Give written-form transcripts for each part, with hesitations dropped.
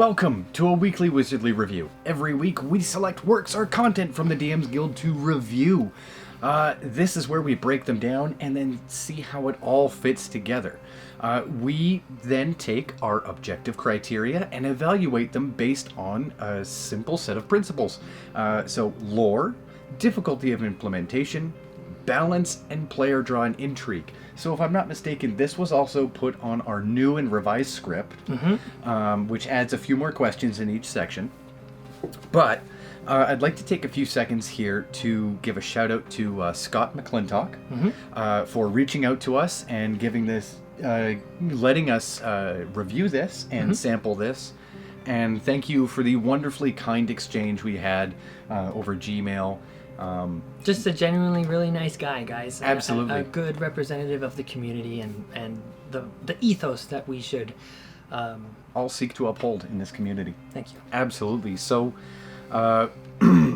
Welcome to a weekly Wizardly Review. Every week we select works or content from the DM's Guild to review. This is where we break them down and then see how it all fits together. We then take our objective criteria and evaluate them based on a simple set of principles. So lore, difficulty of implementation, balance, and player draw and intrigue. So if I'm not mistaken, this was also put on our new and revised script, which adds a few more questions in each section. But I'd like to take a few seconds here to give a shout out to Scott McClintock for reaching out to us and giving this, letting us review this and sample this. And thank you for the wonderfully kind exchange we had over Gmail. Just a genuinely really nice guy, guys. Absolutely. A good representative of the community and the ethos that we should all seek to uphold in this community. Thank you. Absolutely. So,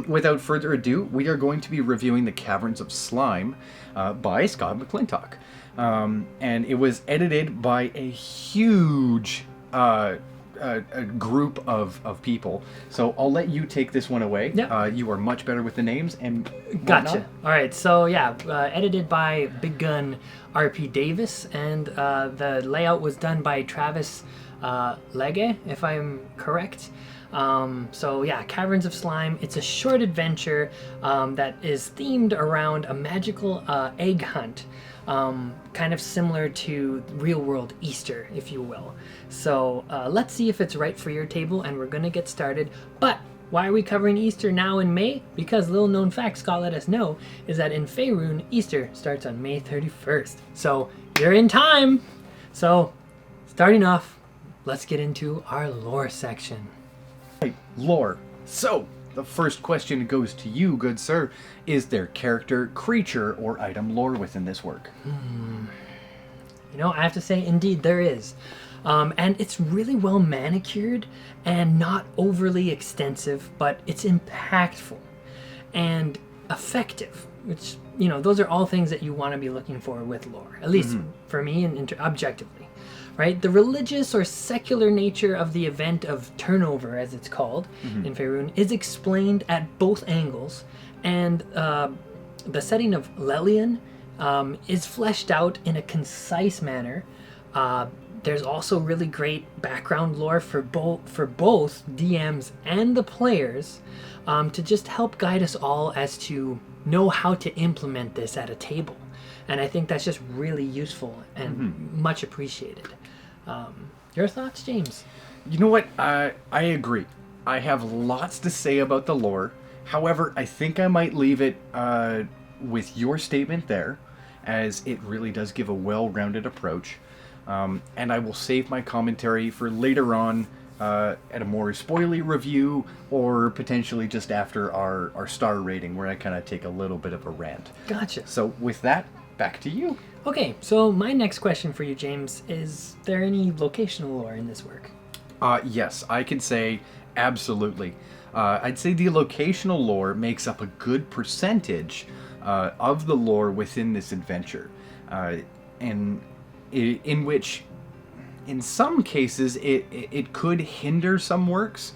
without further ado, we are going to be reviewing the Caverns of Slime by Scott McClintock. And it was edited by a huge a group of people. So I'll let you take this one away. Yep. You are much better with the names and whatnot. Gotcha. All right. So yeah, edited by Big Gun RP Davis, and the layout was done by Travis Legge, if I'm correct. So yeah, Caverns of Slime. It's a short adventure that is themed around a magical egg hunt. Kind of similar to real-world Easter, if you will. So let's see if it's right for your table, and we're going to get started. But why are we covering Easter now in May? Because little known fact Scott let us know is that in Faerun, Easter starts on May 31st. So you're in time! So starting off, let's get into our lore section. Right, lore. So the first question goes to you, good sir. Is there character, creature, or item lore within this work? You know, I have to say, indeed, there is. And it's really well manicured and not overly extensive, but it's impactful and effective, which, you know, those are all things that you want to be looking for with lore, at least for me and objectively. Right? The religious or secular nature of the event of turnover, as it's called in Faerun, is explained at both angles, and the setting of Lelian is fleshed out in a concise manner. There's also really great background lore for both DMs and the players to just help guide us all as to know how to implement this at a table. And I think that's just really useful and much appreciated. Your thoughts, James? You know what? I agree. I have lots to say about the lore. However, I think I might leave it with your statement there, as it really does give a well-rounded approach. And I will save my commentary for later on at a more spoily review, or potentially just after our star rating, where I kind of take a little bit of a rant. Gotcha. So with that, back to you. Okay, so my next question for you, James, is there any locational lore in this work? Yes, I can say absolutely. I'd say the locational lore makes up a good percentage of the lore within this adventure, and in which, in some cases, it could hinder some works,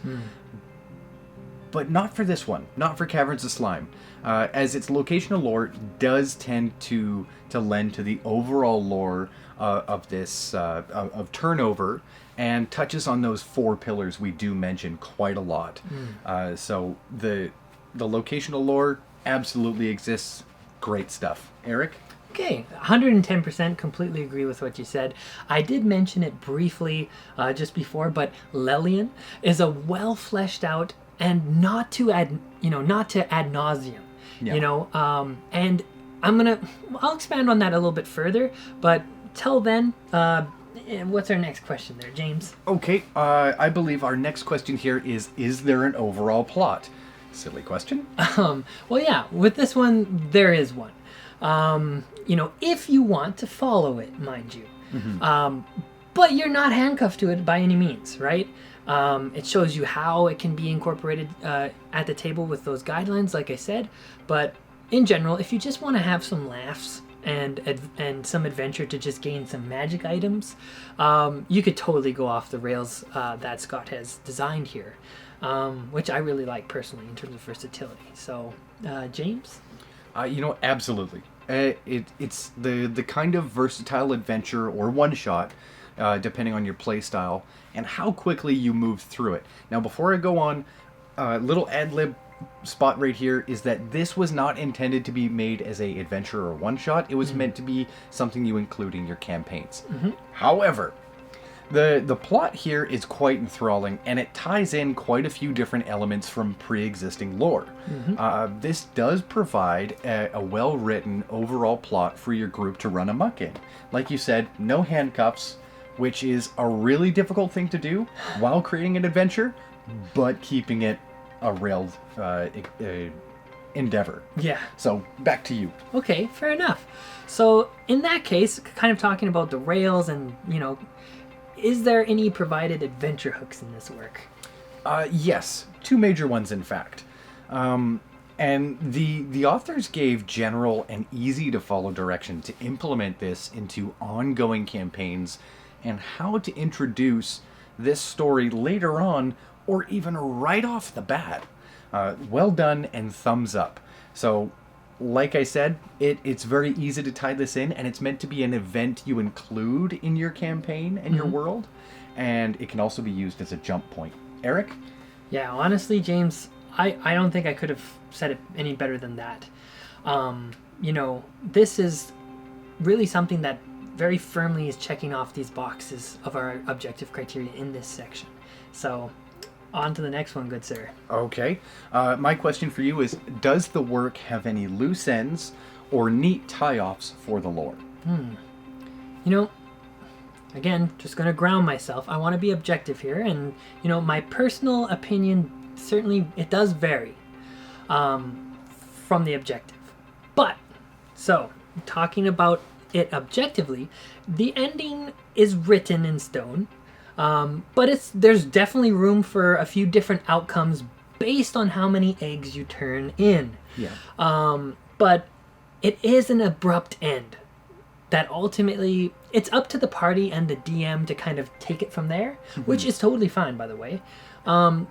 but not for this one, not for Caverns of Slime, as its locational lore does tend to lend to the overall lore of this of turnover, and touches on those four pillars we do mention quite a lot. So the locational lore absolutely exists. Great stuff. Eric? Okay, 110% completely agree with what you said. I did mention it briefly just before, but Lelian is a well fleshed out and not to ad nauseum. Yeah. You know, and I'll expand on that a little bit further, but till then, what's our next question there, James? Okay, I believe our next question here is there an overall plot? Silly question. Well, yeah, with this one, there is one. You know, if you want to follow it, mind you. But you're not handcuffed to it by any means, right? It shows you how it can be incorporated at the table with those guidelines, like I said. But in general, if you just want to have some laughs and some adventure to just gain some magic items, you could totally go off the rails that Scott has designed here, which I really like personally in terms of versatility. So, James? Absolutely. It's the kind of versatile adventure or one-shot, depending on your play style, and how quickly you move through it. Now, before I go on, little ad-lib spot right here is that this was not intended to be made as a adventure or one-shot. It was meant to be something you include in your campaigns. However, the plot here is quite enthralling, and it ties in quite a few different elements from pre-existing lore. This does provide a well-written overall plot for your group to run amok in. Like you said, no handcuffs, which is a really difficult thing to do while creating an adventure, but keeping it a railed endeavor. Yeah. So, back to you. Okay, fair enough. So, in that case, kind of talking about the rails and, is there any provided adventure hooks in this work? Yes, two major ones, in fact. And the authors gave general and easy to follow direction to implement this into ongoing campaigns and how to introduce this story later on or even right off the bat. Well done and thumbs up. So, like I said, it's very easy to tie this in, and it's meant to be an event you include in your campaign and your world, and it can also be used as a jump point. Eric? Yeah, honestly, James, I don't think I could have said it any better than that. This is really something that very firmly is checking off these boxes of our objective criteria in this section. So, on to the next one, good sir. Okay. My question for you is, does the work have any loose ends or neat tie-offs for the lore? Again, just going to ground myself. I want to be objective here, and, my personal opinion, certainly, it does vary from the objective. But, so, talking about it objectively, the ending is written in stone. But there's definitely room for a few different outcomes based on how many eggs you turn in. Yeah. But it is an abrupt end that ultimately it's up to the party and the DM to kind of take it from there, which is totally fine, by the way. And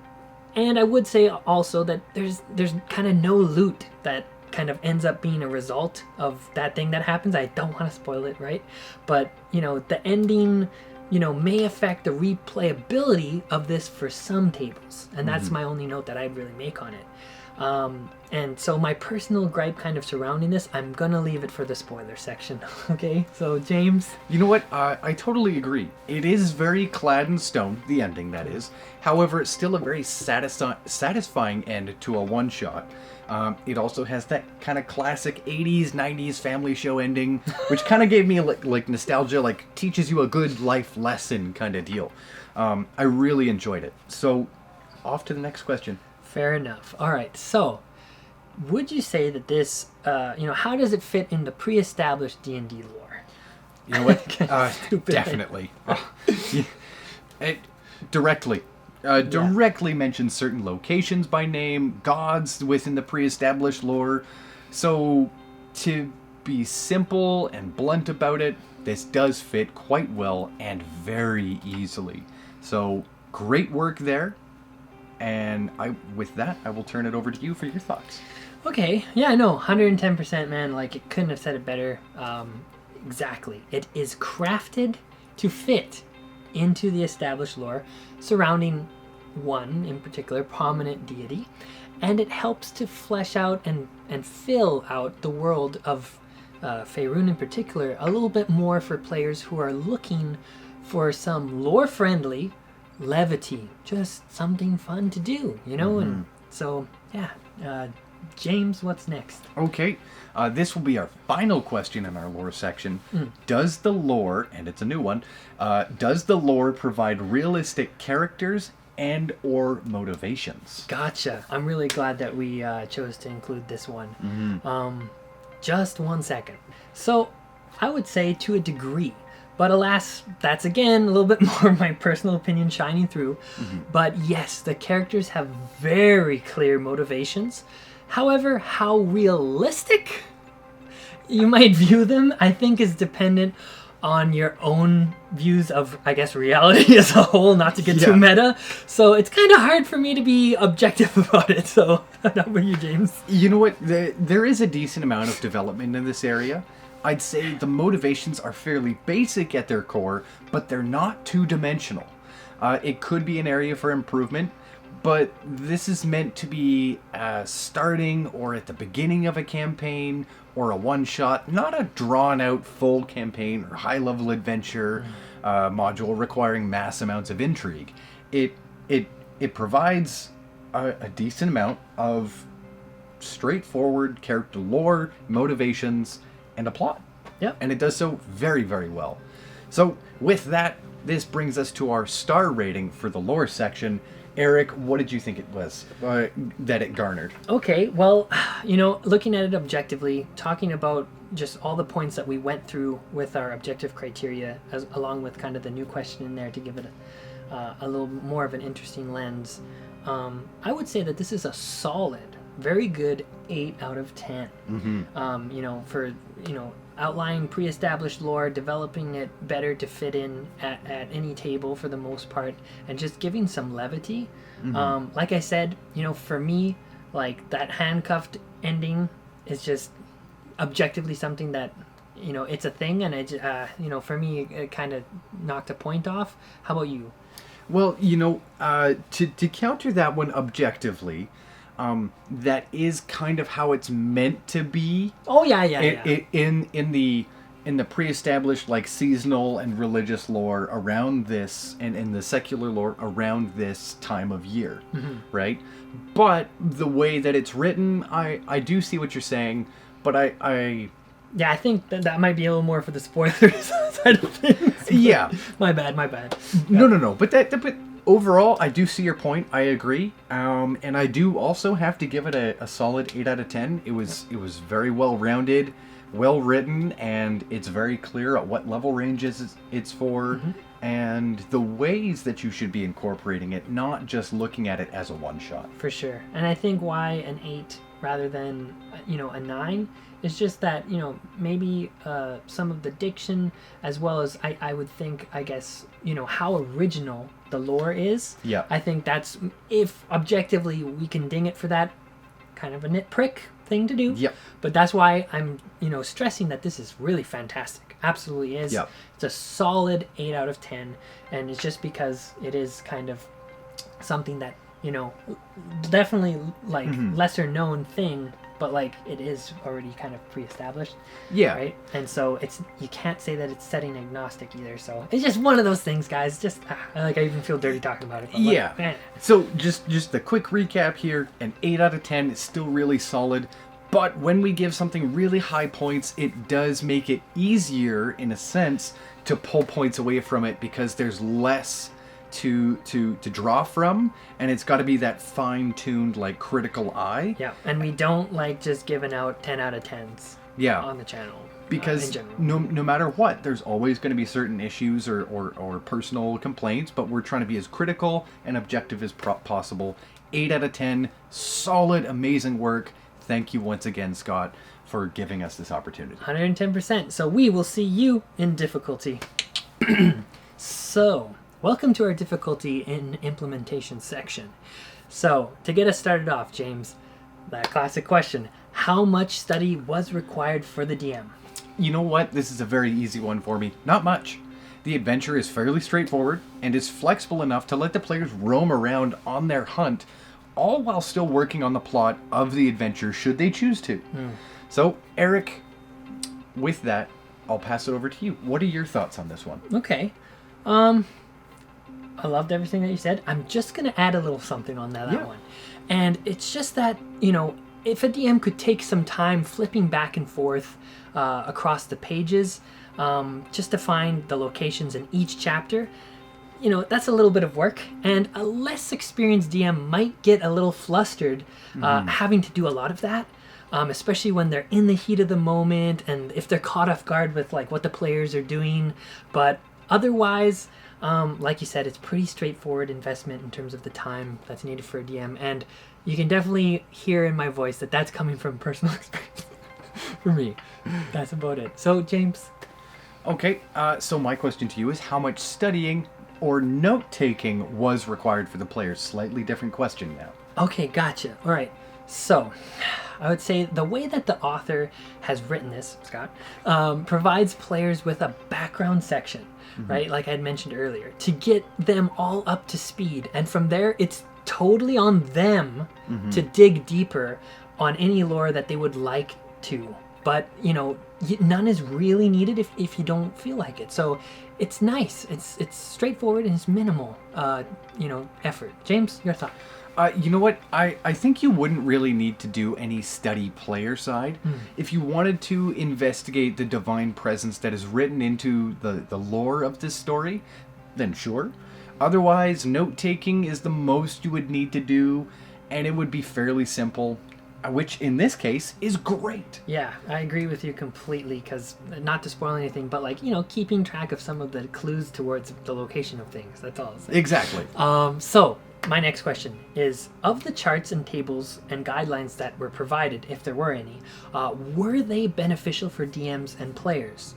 I would say also that there's kind of no loot that kind of ends up being a result of that thing that happens. I don't want to spoil it, right? But, the ending may affect the replayability of this for some tables. And that's my only note that I'd really make on it. And so my personal gripe kind of surrounding this, I'm going to leave it for the spoiler section. Okay, so James? You know what? I totally agree. It is very clad in stone, the ending that is. However, it's still a very satisfying end to a one-shot. It also has that kind of classic 80s, 90s family show ending, which kind of gave me like nostalgia, like teaches you a good life lesson kind of deal. I really enjoyed it. So, off to the next question. Fair enough. All right, so would you say that this, how does it fit in the pre-established D&D lore? You know what? Definitely. Directly. Directly mentions certain locations by name, gods within the pre-established lore. So, to be simple and blunt about it, this does fit quite well and very easily. So, great work there. And with that, I will turn it over to you for your thoughts. Okay, yeah, no, 110%, man. Like, it couldn't have said it better. Exactly. It is crafted to fit into the established lore surrounding one, in particular, prominent deity. And it helps to flesh out and fill out the world of Faerun in particular a little bit more for players who are looking for some lore-friendly levity, just something fun to do, and so James, what's next? Okay, this will be our final question in our lore section. Does the lore, and it's a new one, does the lore provide realistic characters and or motivations? Gotcha. I'm really glad that we chose to include this one. Just 1 second. So I would say to a degree. But alas, that's again a little bit more of my personal opinion shining through. But yes, the characters have very clear motivations. However, how realistic? you might view them, I think, is dependent on your own views of, I guess, reality as a whole, not to get too meta. So it's kind of hard for me to be objective about it. So how about you, James? You know what? There is a decent amount of development in this area. I'd say the motivations are fairly basic at their core, but they're not two-dimensional. It could be an area for improvement, but this is meant to be starting or at the beginning of a campaign or a one-shot, not a drawn-out full campaign or high-level adventure module requiring mass amounts of intrigue. It provides a decent amount of straightforward character lore, motivations, and a plot. Yep. And it does so very, very well. So with that, this brings us to our star rating for the lore section. Eric, what did you think it was that it garnered? Okay, well, looking at it objectively, talking about just all the points that we went through with our objective criteria, along with kind of the new question in there to give it a little more of an interesting lens, I would say that this is a solid, very good 8 out of 10. Mm-hmm. For outlining pre-established lore, developing it better to fit in at any table for the most part, and just giving some levity. Mm-hmm. Like I said, for me, like that handcuffed ending is just objectively something that, it's a thing, and it, for me, it kind of knocked a point off. How about you? Well, to counter that one objectively, that is kind of how it's meant to be. Oh yeah. In the pre-established like seasonal and religious lore around this, and in the secular lore around this time of year, mm-hmm. right? But the way that it's written, I do see what you're saying, but I think that might be a little more for the spoilers side of things. Yeah, my bad. No. But overall, I do see your point. I agree, and I do also have to give it a solid 8 out of 10. It was very well rounded, well written, and it's very clear at what level ranges it's for, mm-hmm. and the ways that you should be incorporating it, not just looking at it as a one shot. For sure, and I think why an 8 rather than a 9 is just that maybe some of the diction, as well as I would think, I guess, how original the lore is. Yeah. I think that's, if objectively we can ding it for that, kind of a nitpick thing to do. Yep. But that's why I'm stressing that this is really fantastic. Absolutely is. Yep. It's a solid 8 out of 10, and it's just because it is kind of something that definitely like mm-hmm. lesser known thing, but like it is already kind of pre-established. Yeah. Right. And so you can't say that it's setting agnostic either. So it's just one of those things, guys. Just I even feel dirty talking about it. But yeah. Like, man. So just a quick recap here. An 8 out of 10 is still really solid, but when we give something really high points, it does make it easier in a sense to pull points away from it, because there's less to draw from, and it's got to be that fine-tuned like critical eye. Yeah, and we don't like just giving out 10 out of 10s on the channel, because no matter what, there's always going to be certain issues or personal complaints, but we're trying to be as critical and objective as possible. 8 out of 10, solid, amazing work. Thank you once again, Scott, for giving us this opportunity. 110%. So we will see you in difficulty. So welcome to our difficulty in implementation section. So, to get us started off, James, that classic question, how much study was required for the DM? You know what? This is a very easy one for me. Not much. The adventure is fairly straightforward and is flexible enough to let the players roam around on their hunt, all while still working on the plot of the adventure should they choose to. So, Eric, with that, I'll pass it over to you. What are your thoughts on this one? Okay. I loved everything that you said. I'm just going to add a little something on that one. And it's just that, if a DM could take some time flipping back and forth across the pages, just to find the locations in each chapter, that's a little bit of work. And a less experienced DM might get a little flustered having to do a lot of that, especially when they're in the heat of the moment and if they're caught off guard with like what the players are doing. But otherwise, like you said, it's pretty straightforward investment in terms of the time that's needed for a DM, and you can definitely hear in my voice that that's coming from personal experience. for me. That's about it. So, James. Okay, so my question to you is how much studying or note-taking was required for the players? Slightly different question now. Okay, gotcha. All right. So, I would say the way that the author has written this, Scott, provides players with a background section, right? Like I had mentioned earlier, to get them all up to speed. And from there, it's totally on them to dig deeper on any lore that they would like to. But, you know, none is really needed if you don't feel like it. So it's nice. It's straightforward and it's minimal, effort. James, your thought? You know what? I think you wouldn't really need to do any study player side. If you wanted to investigate the divine presence that is written into the lore of this story, then sure. Otherwise, note-taking is the most you would need to do, and it would be fairly simple, which in this case is great. Yeah, I agree with you completely, because not to spoil anything, but like, you know, keeping track of some of the clues towards the location of things. That's all. Exactly. So my next question is, of the charts and tables and guidelines that were provided, if there were any, were they beneficial for DMs and players?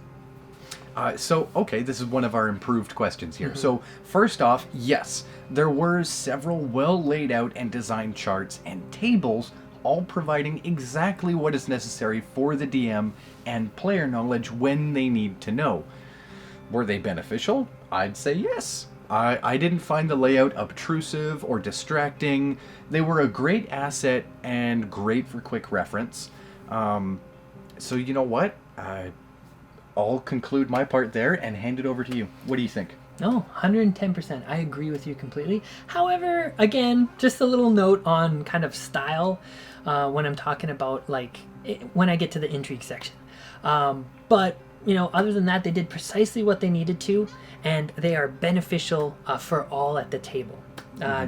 Okay, this is one of our improved questions here. So, first off, yes, there were several well laid out and designed charts and tables, all providing exactly what is necessary for the DM and player knowledge when they need to know. Were they beneficial? I'd say yes. I didn't find the layout obtrusive or distracting. They were a great asset and great for quick reference. So you know what? I'll conclude my part there and hand it over to you. What do you think? No, 110%. I agree with you completely. However, again, just a little note on kind of style when I'm talking about, when I get to the intrigue section. But, you know, other than that, they did precisely what they needed to, and they are beneficial for all at the table.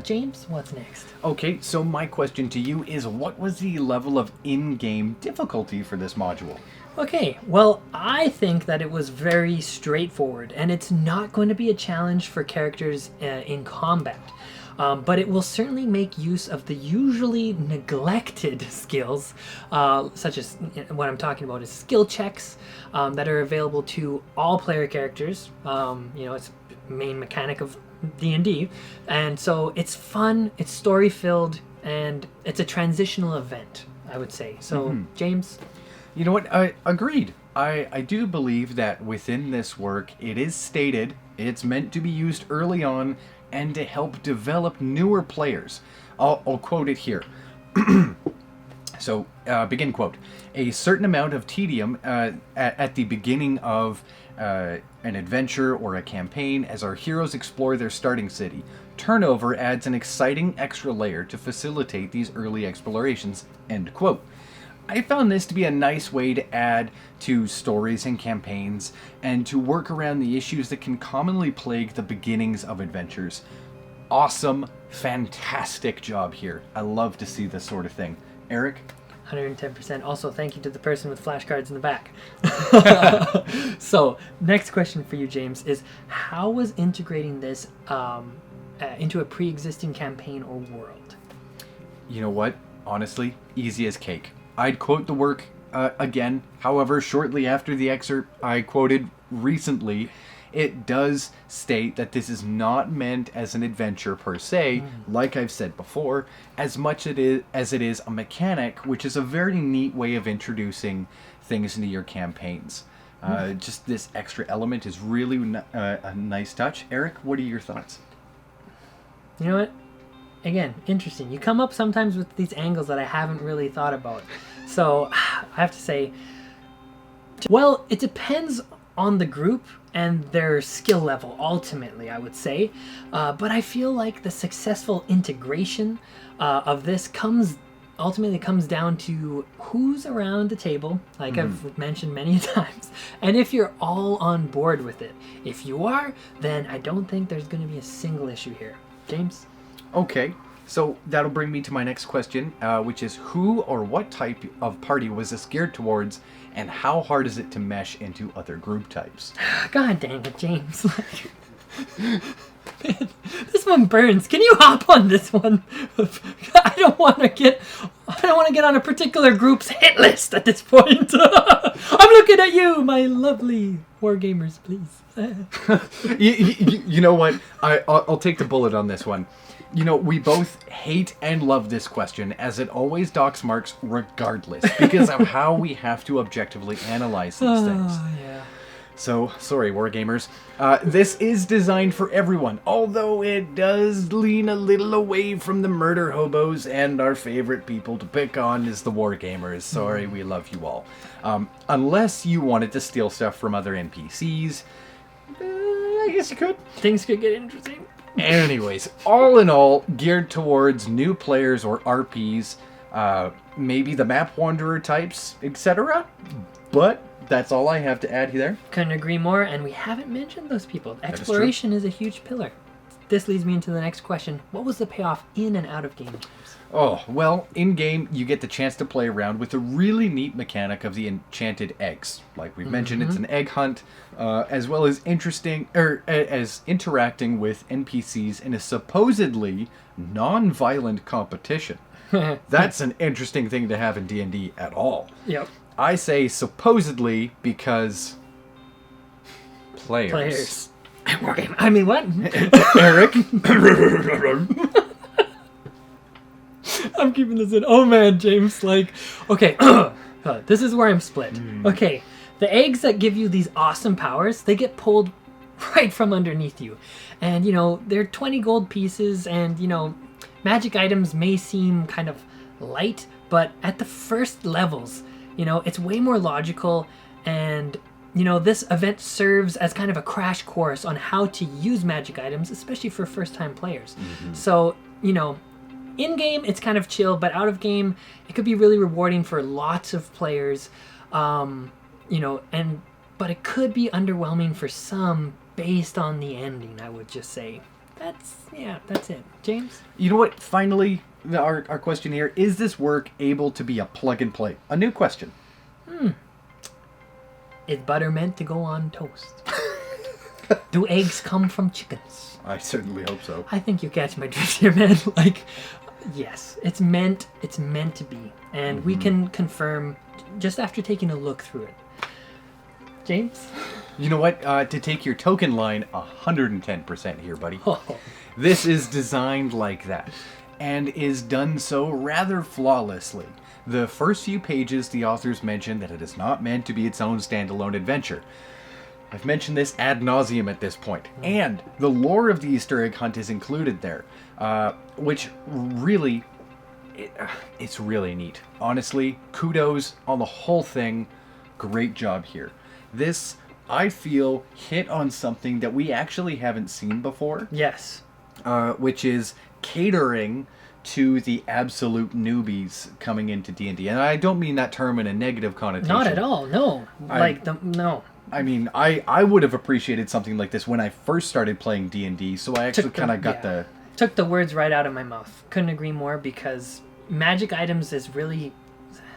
James, what's next? Okay, so my question to you is, what was the level of in-game difficulty for this module? Okay, well, I think that it was very straightforward, and it's not going to be a challenge for characters in combat. But it will certainly make use of the usually neglected skills, such as what I'm talking about is skill checks that are available to all player characters. It's the main mechanic of D&D, and so it's fun, it's story-filled, and it's a transitional event, I would say. So, James? You know what? Agreed. I do believe that within this work, it is stated it's meant to be used early on and to help develop newer players. I'll quote it here. So, begin quote. A certain amount of tedium at the beginning of an adventure or a campaign as our heroes explore their starting city. Turnover adds an exciting extra layer to facilitate these early explorations. End quote. I found this to be a nice way to add to stories and campaigns and to work around the issues that can commonly plague the beginnings of adventures. Awesome, fantastic job here. I love to see this sort of thing. Eric? 110%. Also, thank you to the person with flashcards in the back. So, next question for you, James, is how was integrating this into a pre-existing campaign or world? You know what? Honestly, easy as cake. I'd quote the work again. However, shortly after the excerpt I quoted recently, it does state that this is not meant as an adventure per se, like I've said before, as much as it is a mechanic, which is a very neat way of introducing things into your campaigns. Just this extra element is really a nice touch. Eric, what are your thoughts? You know what? Again, interesting. You come up sometimes with these angles that I haven't really thought about. So, I have to say, well, it depends on the group and their skill level, ultimately, I would say. But I feel like the successful integration of this ultimately comes down to who's around the table, like I've mentioned many times, and if you're all on board with it. If you are, then I don't think there's going to be a single issue here. James? Okay, so that'll bring me to my next question, which is who or what type of party was this geared towards, and how hard is it to mesh into other group types? God dang it, James. Man, this one burns. Can you hop on this one? I don't want to get on a particular group's hit list at this point. I'm looking at you, my lovely wargamers, please. You know what? I'll take the bullet on this one. You know, we both hate and love this question, as it always docks marks regardless, because of how we have to objectively analyze these things. Yeah. So, sorry, wargamers. This is designed for everyone, although it does lean a little away from the murder hobos, and our favorite people to pick on is the wargamers. Sorry, we love you all. Unless you wanted to steal stuff from other NPCs, I guess you could. Things could get interesting. Anyways, all in all, geared towards new players or RPs, maybe the map wanderer types, etc. But that's all I have to add there. Couldn't agree more, and we haven't mentioned those people. Exploration is a huge pillar. This leads me into the next question. What was the payoff in and out of game? Oh, well, in-game, you get the chance to play around with a really neat mechanic of the enchanted eggs. Like we've mentioned, it's an egg hunt, as well as as interacting with NPCs in a supposedly non-violent competition. That's an interesting thing to have in D&D at all. Yep. I say supposedly because players. I mean, what? Eric? I'm keeping this in. Oh man, James, like, okay, this is where I'm split. Okay, the eggs that give you these awesome powers, they get pulled right from underneath you. And, you know, they're 20 gold pieces, and, you know, magic items may seem kind of light, but at the first levels, you know, it's way more logical, and, you know, this event serves as kind of a crash course on how to use magic items, especially for first-time players. So, you know, in-game, it's kind of chill, but out-of-game, it could be really rewarding for lots of players, you know, but it could be underwhelming for some based on the ending, I would just say. That's it. James? You know what? Finally, our question here, is this work able to be a plug-and-play? A new question. Is butter meant to go on toast? Do eggs come from chickens? I certainly hope so. I think you catch my drift here, man. Like, yes, it's meant to be. And we can confirm just after taking a look through it. James? You know what? To take your token line 110% here, buddy. Oh. This is designed like that, and is done so rather flawlessly. The first few pages, the authors mention that it is not meant to be its own standalone adventure. I've mentioned this ad nauseum at this point. And the lore of the Easter egg hunt is included there, which really, it's really neat. Honestly, kudos on the whole thing. Great job here. This, I feel, hit on something that we actually haven't seen before. Yes. Which is catering to the absolute newbies coming into D&D. And I don't mean that term in a negative connotation. Not at all, no. No. I mean, I would have appreciated something like this when I first started playing D&D, so I actually kind of got the... Took the words right out of my mouth. Couldn't agree more, because magic items is really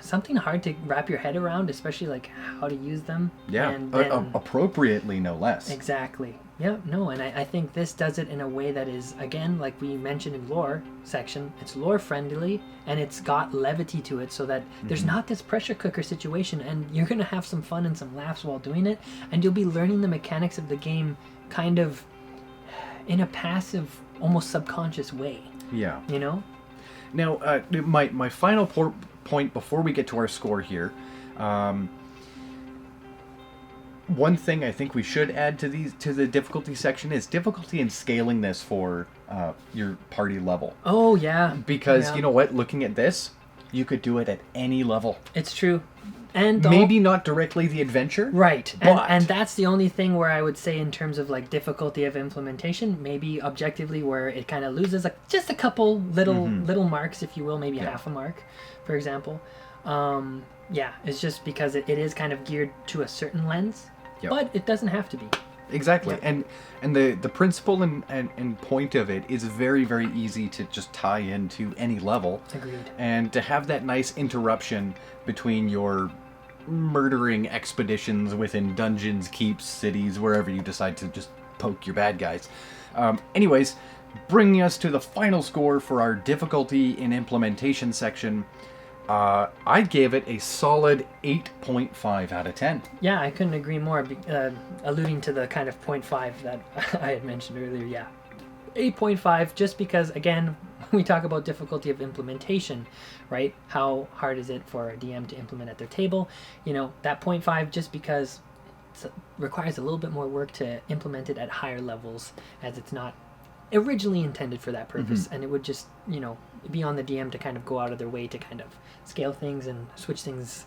something hard to wrap your head around, especially like how to use them. Yeah, and appropriately, no less. Exactly. Yeah, no, and I think this does it in a way that is, again, like we mentioned in lore section, it's lore friendly, and it's got levity to it, so that there's not this pressure cooker situation, and you're going to have some fun and some laughs while doing it, and you'll be learning the mechanics of the game kind of in a passive, almost subconscious way. Yeah. You know? Now, my final point before we get to our score here, one thing I think we should add to the difficulty section is difficulty in scaling this for your party level. Oh, yeah. Because, you know what, looking at this, you could do it at any level. It's true. And maybe not directly the adventure. Right. And that's the only thing where I would say in terms of like difficulty of implementation, maybe objectively where it kind of loses just a couple little marks, if you will, maybe half a mark, for example. It's just because it is kind of geared to a certain lens. Yep. But it doesn't have to be. Exactly. Yep. And the principle and point of it is very, very easy to just tie into any level. Agreed. And to have that nice interruption between your murdering expeditions within dungeons, keeps, cities, wherever you decide to just poke your bad guys. Anyways, bringing us to the final score for our difficulty in implementation section, I gave it a solid 8.5 out of 10. Yeah, I couldn't agree more, alluding to the kind of 0.5 that I had mentioned earlier. Yeah, 8.5, just because, again, when we talk about difficulty of implementation, right? How hard is it for a DM to implement at their table? You know, that 0.5, just because it requires a little bit more work to implement it at higher levels, as it's not originally intended for that purpose, and it would just, you know, be on the DM to kind of go out of their way to kind of scale things and switch things,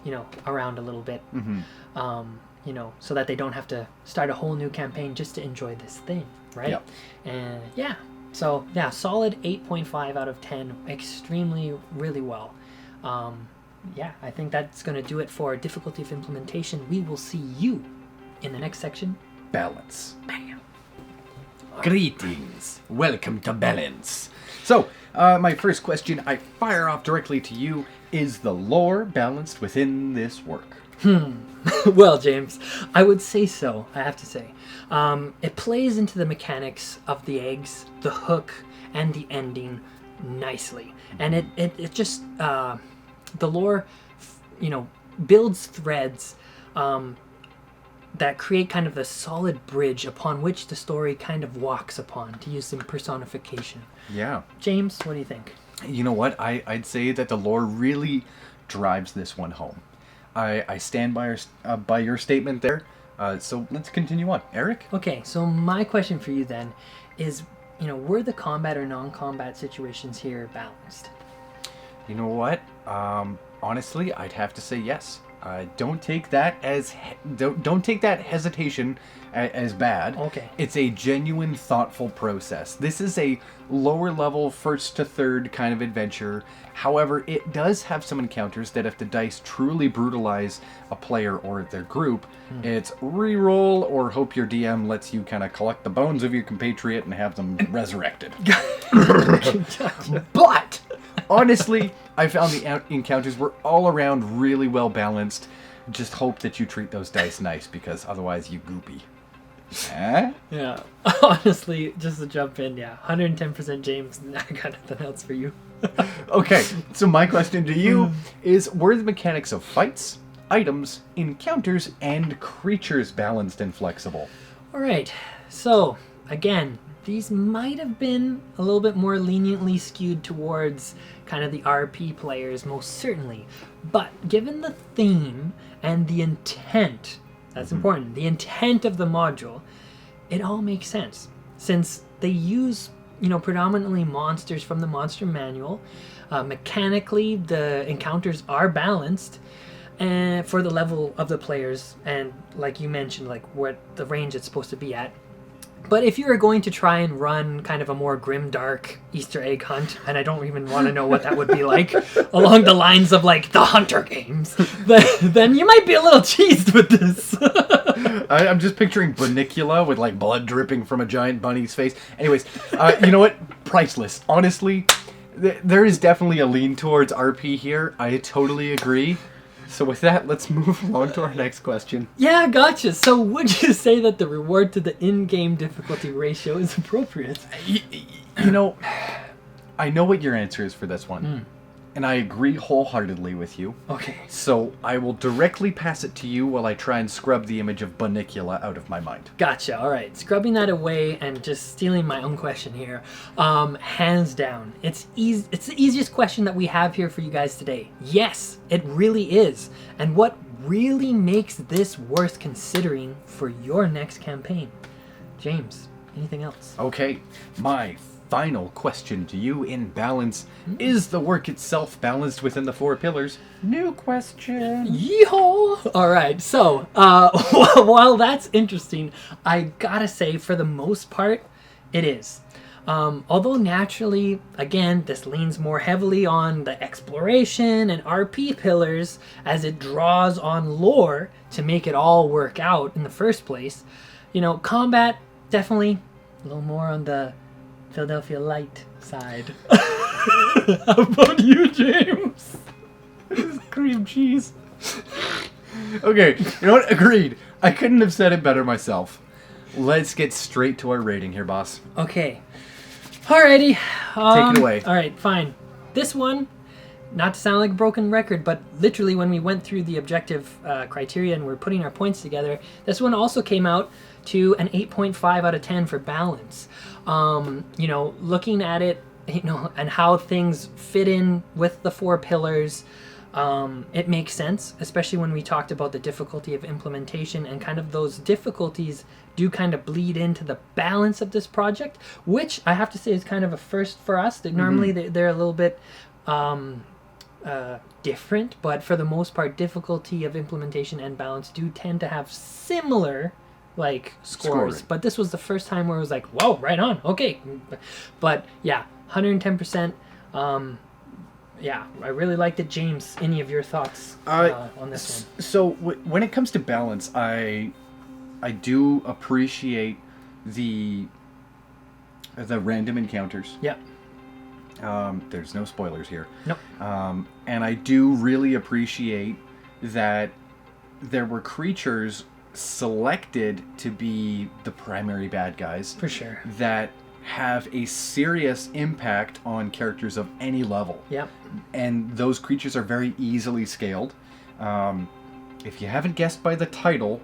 you know, around a little bit, you know, so that they don't have to start a whole new campaign just to enjoy this thing, right? Yep. And yeah, so yeah, solid 8.5 out of 10, extremely, really well. Yeah, I think that's going to do it for difficulty of implementation. We will see you in the next section. Balance. Bam. Greetings. Welcome to Balance. So, my first question I fire off directly to you. Is the lore balanced within this work? Well, James, I would say so, I have to say. It plays into the mechanics of the eggs, the hook, and the ending nicely. And it just, the lore, you know, builds threads that create kind of a solid bridge upon which the story kind of walks upon, to use some personification. Yeah. James, what do you think? You know what? I'd say that the lore really drives this one home. I stand by your statement there. So let's continue on. Eric? Okay, so my question for you then is, you know, were the combat or non-combat situations here balanced? You know what? Honestly, I'd have to say yes. Don't take that as don't take that hesitation as bad. Okay. It's a genuine, thoughtful process. This is a lower level, first to third kind of adventure. However, it does have some encounters that if the dice truly brutalize a player or their group, it's reroll or hope your DM lets you kind of collect the bones of your compatriot and have them resurrected. But honestly, I found the encounters were all around really well balanced. Just hope that you treat those dice nice, because otherwise you goopy. Eh? Yeah, honestly, just to jump in, yeah, 110% James, I got nothing else for you. Okay, so my question to you is, were the mechanics of fights, items, encounters, and creatures balanced and flexible? Alright, so, again, these might have been a little bit more leniently skewed towards kind of the RP players, most certainly. But given the theme and the intent, that's important, the intent of the module, it all makes sense. Since they use, you know, predominantly monsters from the monster manual, mechanically the encounters are balanced and for the level of the players, and like you mentioned, like what the range it's supposed to be at. But if you were going to try and run kind of a more grim-dark Easter egg hunt, and I don't even want to know what that would be like, along the lines of, like, the Hunter games, then you might be a little cheesed with this. I'm just picturing Bunnicula with, like, blood dripping from a giant bunny's face. Anyways, you know what? Priceless. Honestly, there is definitely a lean towards RP here. I totally agree. So with that, let's move along to our next question. Yeah, gotcha. So would you say that the reward to the in-game difficulty ratio is appropriate? You know, I know what your answer is for this one. And I agree wholeheartedly with you. Okay. So I will directly pass it to you while I try and scrub the image of Bunnicula out of my mind. Gotcha. All right. Scrubbing that away and just stealing my own question here. Hands down. It's the easiest question that we have here for you guys today. Yes, it really is. And what really makes this worth considering for your next campaign? James, anything else? Okay. My final question to you in balance. Is the work itself balanced within the 4 pillars? New question. Yeehaw! Alright, so, while that's interesting, I gotta say, for the most part, it is. Although naturally, again, this leans more heavily on the exploration and RP pillars as it draws on lore to make it all work out in the first place. You know, combat, definitely a little more on the Philadelphia Light side. How about you, James? Cream cheese. Okay, you know what? Agreed. I couldn't have said it better myself. Let's get straight to our rating here, boss. Okay. Alrighty. Take it away. Alright, fine. This one, not to sound like a broken record, but literally when we went through the objective criteria and we're putting our points together, this one also came out to an 8.5 out of 10 for balance. Looking at it, and how things fit in with the 4 pillars, it makes sense, especially when we talked about the difficulty of implementation, and kind of those difficulties do kind of bleed into the balance of this project, which I have to say is kind of a first for us. That normally they're a little bit different, but for the most part, difficulty of implementation and balance do tend to have similar scores. But this was the first time where it was like, whoa, right on, okay. But yeah, 110%. Yeah, I really liked it. James, any of your thoughts on this one? So when it comes to balance, I do appreciate the random encounters. Yeah. There's no spoilers here. Nope. And I do really appreciate that there were creatures selected to be the primary bad guys. For sure. That have a serious impact on characters of any level. Yep. And those creatures are very easily scaled. If you haven't guessed by the title,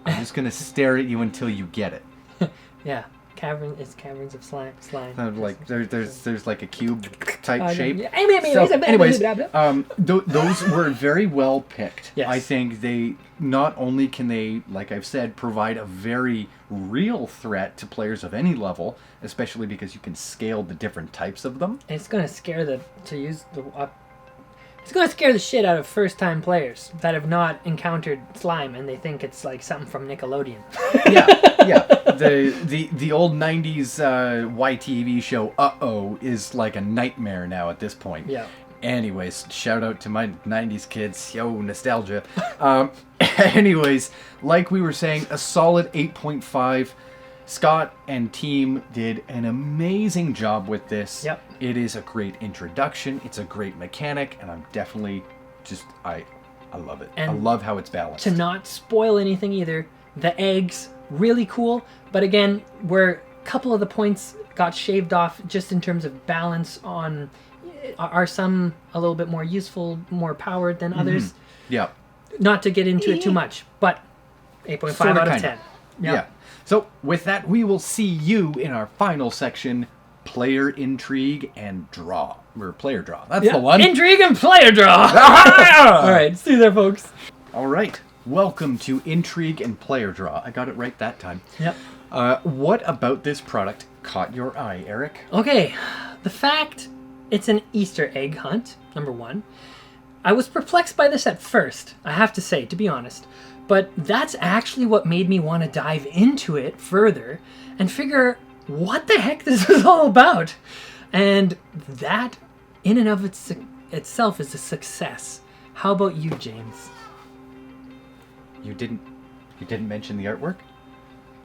I'm just going to stare at you until you get it. Yeah. Caverns of Slime. Like there's like a cube type shape. Anyways, those were very well picked. Yes. I think they not only can they, like I've said, provide a very real threat to players of any level, especially because you can scale the different types of them. It's gonna scare it's gonna scare the shit out of first-time players that have not encountered slime and they think it's like something from Nickelodeon. Yeah. The old 90s YTV show Uh-Oh is like a nightmare now at this point. Yeah. Anyways, shout out to my 90s kids. Yo, nostalgia. Anyways, like we were saying, a solid 8.5. Scott and team did an amazing job with this. Yep. It is a great introduction. It's a great mechanic, and I'm definitely I love it. And I love how it's balanced. To not spoil anything either, the eggs, really cool. But again, where a couple of the points got shaved off just in terms of balance on, are some a little bit more useful, more powered than others. Yeah. Not to get into it too much, but 8.5 out of 10. Yep. Yeah. So with that, we will see you in our final section, Player Intrigue and Draw. Or Player Draw. That's the one. Intrigue and Player Draw! All right, see you there, folks. All right. Welcome to Intrigue and Player Draw. I got it right that time. Yep. What about this product caught your eye, Eric? Okay, the fact it's an Easter egg hunt, number one. I was perplexed by this at first, I have to say, to be honest. But that's actually what made me want to dive into it further and figure what the heck this is all about. And that, in and of itself, is a success. How about you, James? You didn't mention the artwork?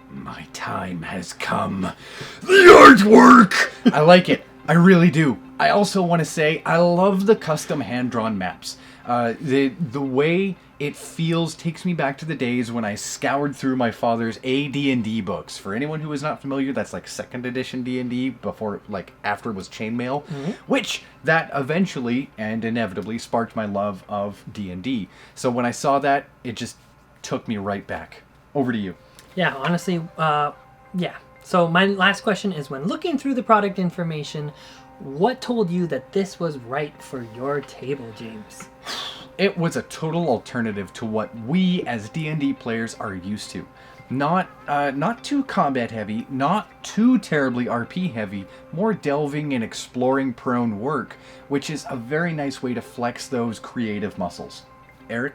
My time has come. The artwork! I like it. I really do. I also want to say I love the custom hand-drawn maps. The way it feels takes me back to the days when I scoured through my father's AD&D books. For anyone who is not familiar, that's like 2nd edition D&D before, after it was chainmail, which that eventually and inevitably sparked my love of D&D. So when I saw that, it just took me right back. Over to you. Yeah, honestly, yeah. So my last question is, when looking through the product information, what told you that this was right for your table, James? It was a total alternative to what we as D&D players are used to. Not too combat heavy, not too terribly RP heavy, more delving and exploring prone work, which is a very nice way to flex those creative muscles. Eric?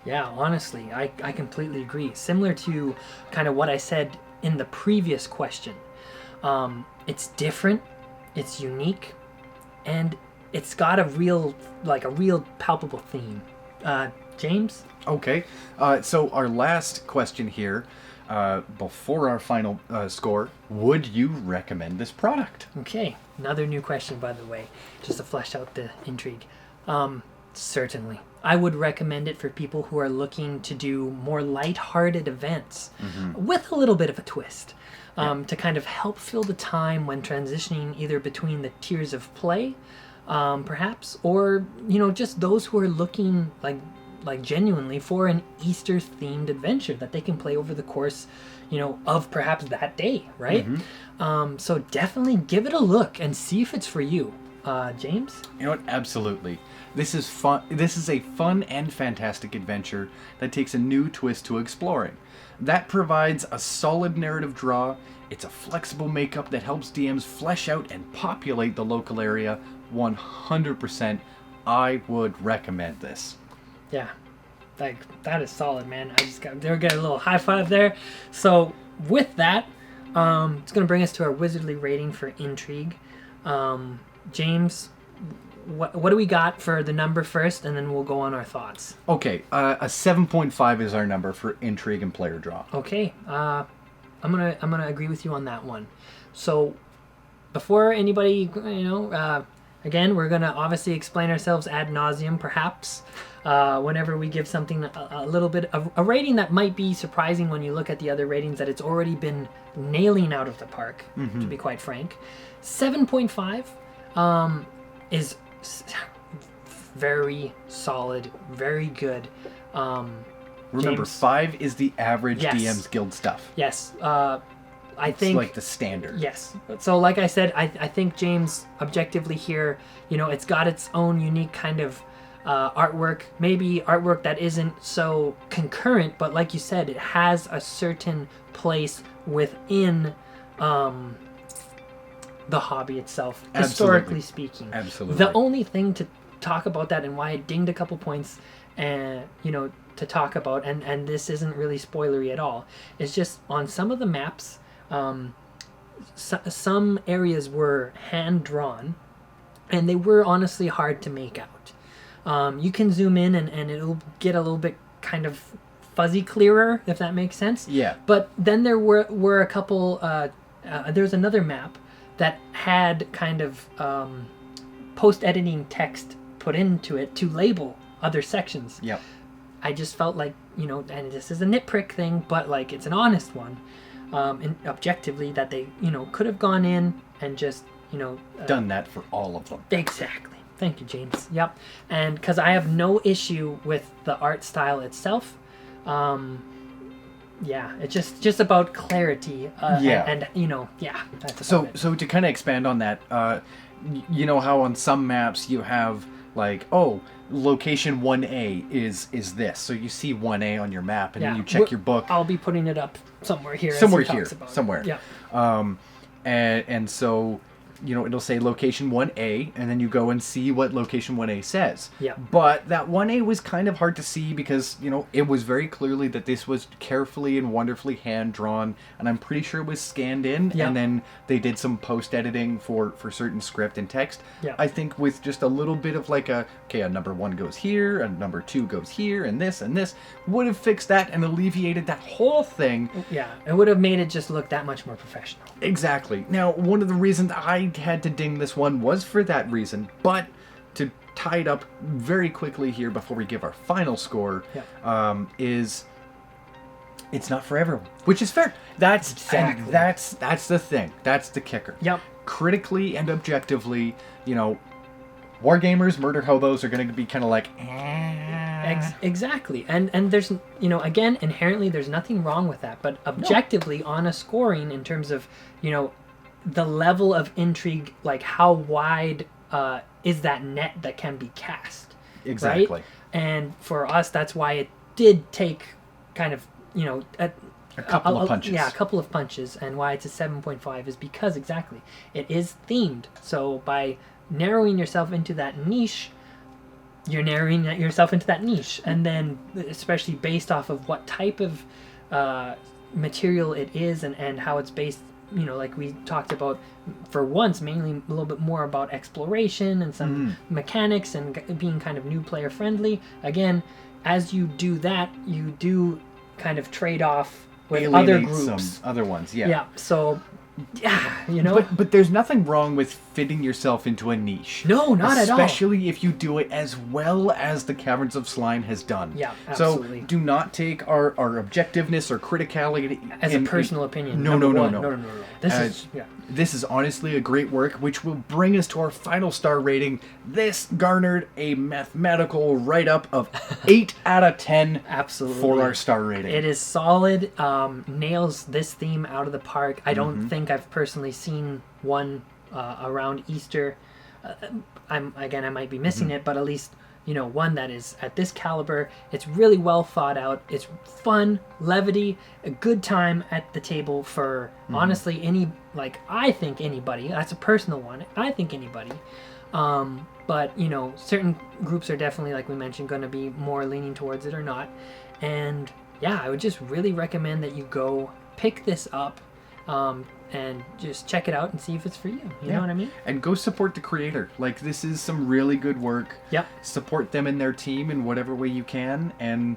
Yeah, honestly, I completely agree. Similar to kind of what I said in the previous question. It's different, it's unique, and it's got a real palpable theme. James? Okay, so our last question here, before our final score, would you recommend this product? Okay, another new question, by the way, just to flesh out the intrigue. Certainly. I would recommend it for people who are looking to do more light-hearted events with a little bit of a twist to kind of help fill the time when transitioning either between the tiers of play, perhaps, or, just those who are looking like genuinely for an Easter-themed adventure that they can play over the course, of perhaps that day, right? So definitely give it a look and see if it's for you. James? You know what? Absolutely. This is fun. This is a fun and fantastic adventure that takes a new twist to exploring. That provides a solid narrative draw. It's a flexible makeup that helps DMs flesh out and populate the local area. 100%. I would recommend this. Yeah, that is solid, man. They were getting a little high five there. So with that, it's going to bring us to our wizardly rating for Intrigue. James, what do we got for the number first, and then we'll go on our thoughts. Okay, a 7.5 is our number for Intrigue and player draw. Okay, I'm gonna agree with you on that one. So before anybody, again, we're gonna obviously explain ourselves ad nauseum, perhaps. Whenever we give something a little bit of a rating that might be surprising when you look at the other ratings that it's already been nailing out of the park, to be quite frank. 7.5 is very solid, very good. Remember, James, 5 is the average Yes. DM's Guild stuff. Yes, I It's think like the standard. Yes. So like I said, I think James objectively here, it's got its own unique kind of artwork, maybe artwork that isn't so concurrent, but like you said, it has a certain place within the hobby itself, historically speaking. Absolutely. The only thing to talk about that and why it dinged a couple points and to talk about, and this isn't really spoilery at all, is just on some of the maps, some areas were hand drawn and they were honestly hard to make out. You can zoom in and it'll get a little bit kind of fuzzy clearer, if that makes sense. Yeah. But then there were a couple, there's another map that had kind of post-editing text put into it to label other sections. Yep. I just felt like, and this is a nitpick thing, but like it's an honest one, and objectively that they, could have gone in and just, Done that for all of them. Exactly. Thank you, James. Yep. And because I have no issue with the art style itself. Yeah, it's just about clarity. Yeah. And that's So about it. so to kind of expand on that, you know how on some maps you have like, oh, location 1A is this. So you see 1A on your map and then you check your book. I'll be putting it up somewhere here. Somewhere as he here. talks about it. Somewhere. Yeah. And so, it'll say location 1A, and then you go and see what location 1A says. Yeah. But that 1A was kind of hard to see because, it was very clearly that this was carefully and wonderfully hand-drawn, and I'm pretty sure it was scanned in, Yeah. and then they did some post-editing for certain script and text. Yeah. I think with just a little bit of like a number 1 goes here, a number 2 goes here, and this, would have fixed that and alleviated that whole thing. Yeah, it would have made it just look that much more professional. Exactly. Now, one of the reasons I had to ding this one was for that reason, but to tie it up very quickly here before we give our final score, is it's not for everyone, which is fair. Exactly. That's the thing. That's the kicker. Yep. Critically and objectively, wargamers, murder hobos are going to be kind of like, Exactly. And there's, again, inherently there's nothing wrong with that. But objectively, on a scoring in terms of, the level of intrigue, like how wide is that net that can be cast? Exactly. Right? And for us, that's why it did take kind of, a couple of punches. Yeah, a couple of punches. And why it's a 7.5 is because, exactly, it is themed. So by narrowing yourself into that niche, you're narrowing yourself into that niche. And then, especially based off of what type of material it is and how it's based, like we talked about for once, mainly a little bit more about exploration and some mechanics and being kind of new player friendly. Again, as you do that, you do kind of trade off with other groups. Some other ones, yeah. Yeah, so, But there's nothing wrong with fitting yourself into a niche. No, not at all. Especially if you do it as well as the Caverns of Slime has done. Yeah, absolutely. So do not take our objectiveness or criticality as a personal opinion. No. This is honestly a great work, which will bring us to our final star rating. This garnered a mathematical write-up of 8 out of 10 absolutely for our star rating. It is solid, nails this theme out of the park. I don't think I've personally seen one around Easter. I might be missing it, but at least, one that is at this caliber. It's really well thought out. It's fun, levity, a good time at the table for honestly I think anybody. That's a personal one. I think anybody. But certain groups are definitely, like we mentioned, going to be more leaning towards it or not. And yeah, I would just really recommend that you go pick this up. And just check it out and see if it's for you. You know what I mean? And go support the creator. Like, this is some really good work. Yep. Support them and their team in whatever way you can. And,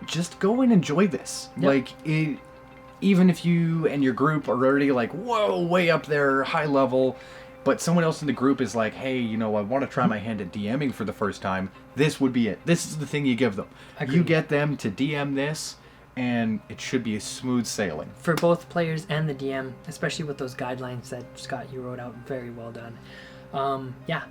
just go and enjoy this. Yep. Like, even if you and your group are already like, whoa, way up there, high level, but someone else in the group is like, hey, I want to try my hand at DMing for the first time, this would be it. This is the thing you give them. Agreed. You get them to DM this, and it should be a smooth sailing. For both players and the DM, especially with those guidelines that, Scott, you wrote out. Very well done.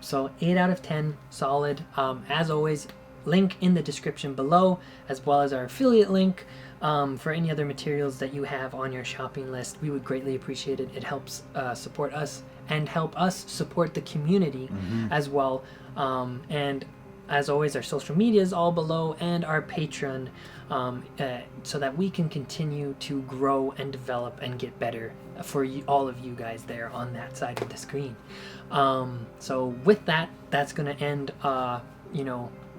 So 8 out of 10, solid. As always, link in the description below, as well as our affiliate link for any other materials that you have on your shopping list. We would greatly appreciate it. It helps support us and help us support the community as well. And as always, our social media is all below, and our Patreon, so that we can continue to grow and develop and get better for all of you guys there on that side of the screen. So with that, that's going to end,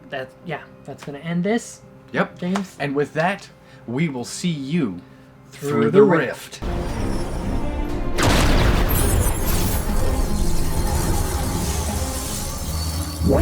that's going to end this. Yep. James. And with that, we will see you through the rift.